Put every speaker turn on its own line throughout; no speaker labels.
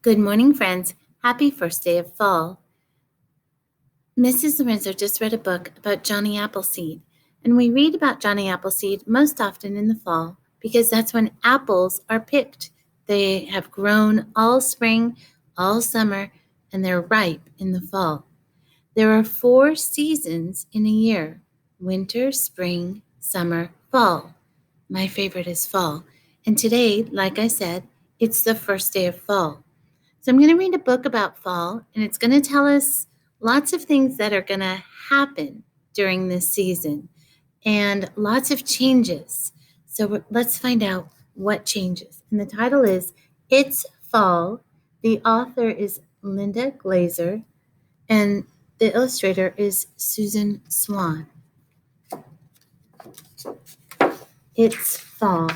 Good morning, friends. Happy first day of fall. Mrs. Lorenzo just read a book about Johnny Appleseed, and we read about Johnny Appleseed most often in the fall because that's when apples are picked. They have grown all spring, all summer, and they're ripe in the fall. There are 4 seasons in a year: winter, spring, summer, fall. My favorite is fall. And today, like I said, it's the first day of fall. So I'm going to read a book about fall, and it's going to tell us lots of things that are going to happen during this season and lots of changes. So let's find out what changes. And the title is It's Fall. The author is Linda Glazer, and the illustrator is Susan Swan. It's fall.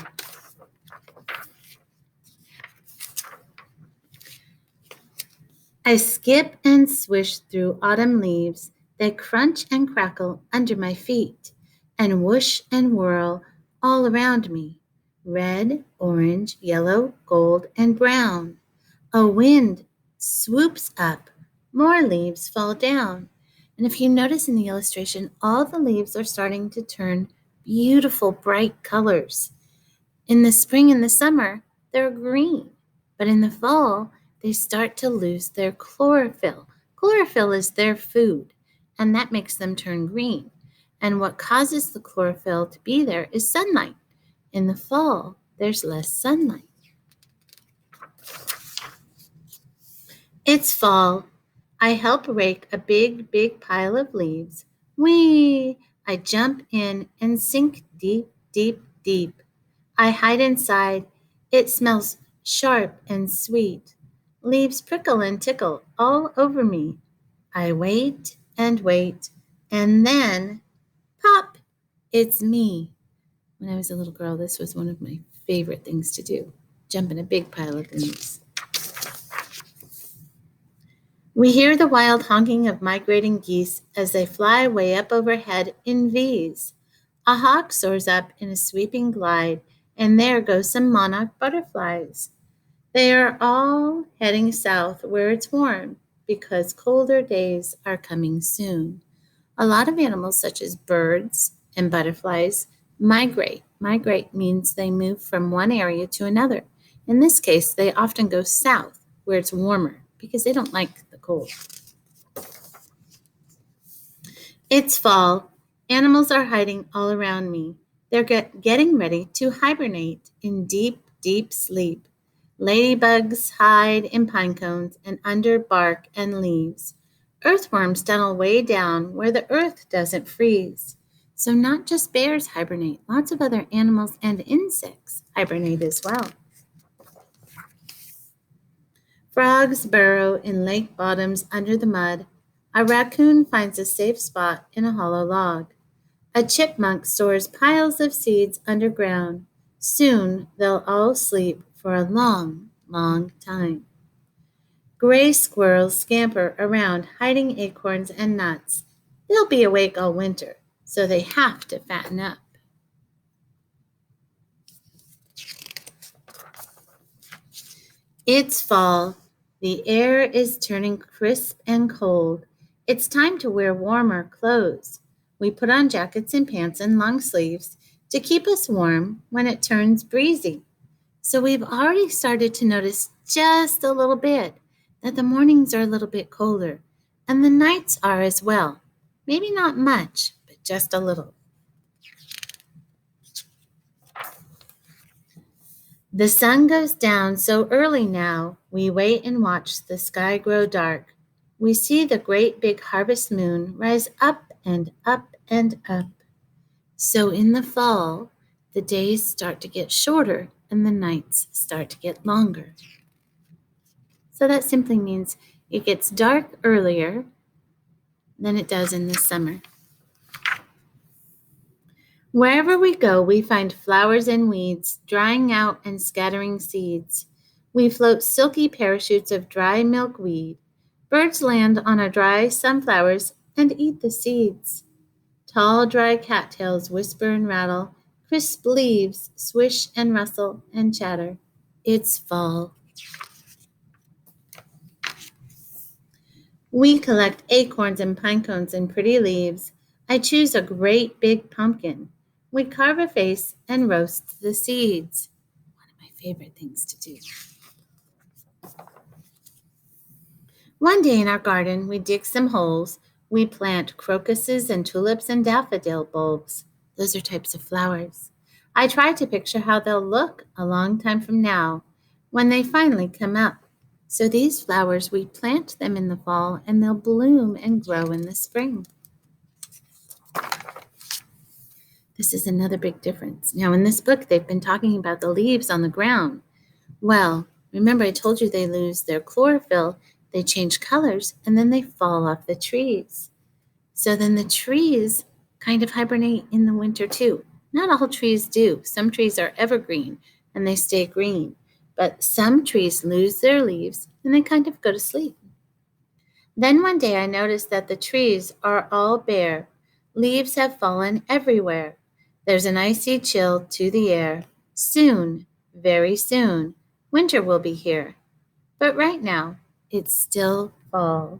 I skip and swish through autumn leaves. They crunch and crackle under my feet, and whoosh and whirl all around me. Red, orange, yellow, gold, and brown. A wind swoops up. More leaves fall down. And if you notice in the illustration, all the leaves are starting to turn beautiful, bright colors. In the spring and the summer, they're green, but in the fall, they start to lose their chlorophyll. Chlorophyll is their food, and that makes them turn green. And what causes the chlorophyll to be there is sunlight. In the fall, there's less sunlight. It's fall. I help rake a big, big pile of leaves. Whee! I jump in and sink deep, deep, deep. I hide inside. It smells sharp and sweet. Leaves prickle and tickle all over me. I wait, and then pop! It's me. When I was a little girl, this was one of my favorite things to do, jump in a big pile of leaves. We hear the wild honking of migrating geese as they fly way up overhead in V's. A hawk soars up in a sweeping glide, and there go some monarch butterflies. They are all heading south where it's warm because colder days are coming soon. A lot of animals such as birds and butterflies migrate. Migrate means they move from one area to another. In this case, they often go south where it's warmer because they don't like the cold. It's fall. Animals are hiding all around me. They're getting ready to hibernate in deep, deep sleep. Ladybugs hide in pine cones and under bark and leaves. Earthworms tunnel way down where the earth doesn't freeze. So not just bears hibernate, lots of other animals and insects hibernate as well. Frogs burrow in lake bottoms under the mud. A raccoon finds a safe spot in a hollow log. A chipmunk stores piles of seeds underground. Soon they'll all sleep for a long, long time. Gray squirrels scamper around hiding acorns and nuts. They'll be awake all winter, so they have to fatten up. It's fall. The air is turning crisp and cold. It's time to wear warmer clothes. We put on jackets and pants and long sleeves to keep us warm when it turns breezy. So we've already started to notice just a little bit that the mornings are a little bit colder, and the nights are as well. Maybe not much, but just a little. The sun goes down so early now, we wait and watch the sky grow dark. We see the great big harvest moon rise up and up and up. So in the fall, the days start to get shorter and the nights start to get longer. So that simply means it gets dark earlier than it does in the summer. Wherever we go, we find flowers and weeds, drying out and scattering seeds. We float silky parachutes of dry milkweed. Birds land on our dry sunflowers and eat the seeds. Tall, dry cattails whisper and rattle. Crisp leaves swish and rustle and chatter. It's fall. We collect acorns and pine cones and pretty leaves. I choose a great big pumpkin. We carve a face and roast the seeds. One of my favorite things to do. One day in our garden, we dig some holes. We plant crocuses and tulips and daffodil bulbs. Those are types of flowers. I try to picture how they'll look a long time from now when they finally come up. So these flowers, we plant them in the fall and they'll bloom and grow in the spring. This is another big difference. Now, in this book, they've been talking about the leaves on the ground. Well, remember I told you they lose their chlorophyll, they change colors, and then they fall off the trees. So then the trees kind of hibernate in the winter too. Not all trees do. Some trees are evergreen and they stay green, but some trees lose their leaves and they kind of go to sleep. Then one day I noticed that the trees are all bare. Leaves have fallen everywhere. There's an icy chill to the air. Soon, very soon, winter will be here. But right now, it's still fall.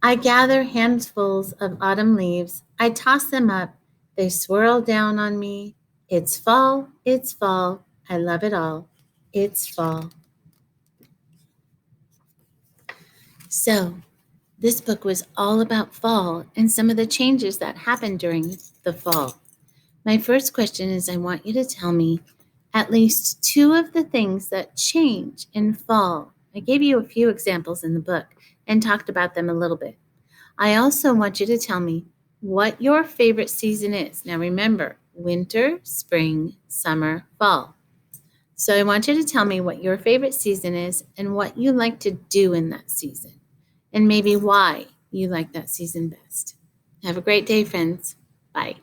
I gather handfuls of autumn leaves. I toss them up. They swirl down on me. It's fall. It's fall. I love it all. It's fall. So, this book was all about fall and some of the changes that happen during the fall. My first question is I want you to tell me at least 2 of the things that change in fall. I gave you a few examples in the book and talked about them a little bit. I also want you to tell me what your favorite season is. Now remember, winter, spring, summer, fall. So I want you to tell me what your favorite season is and what you like to do in that season, and maybe why you like that season best. Have a great day, friends. Bye.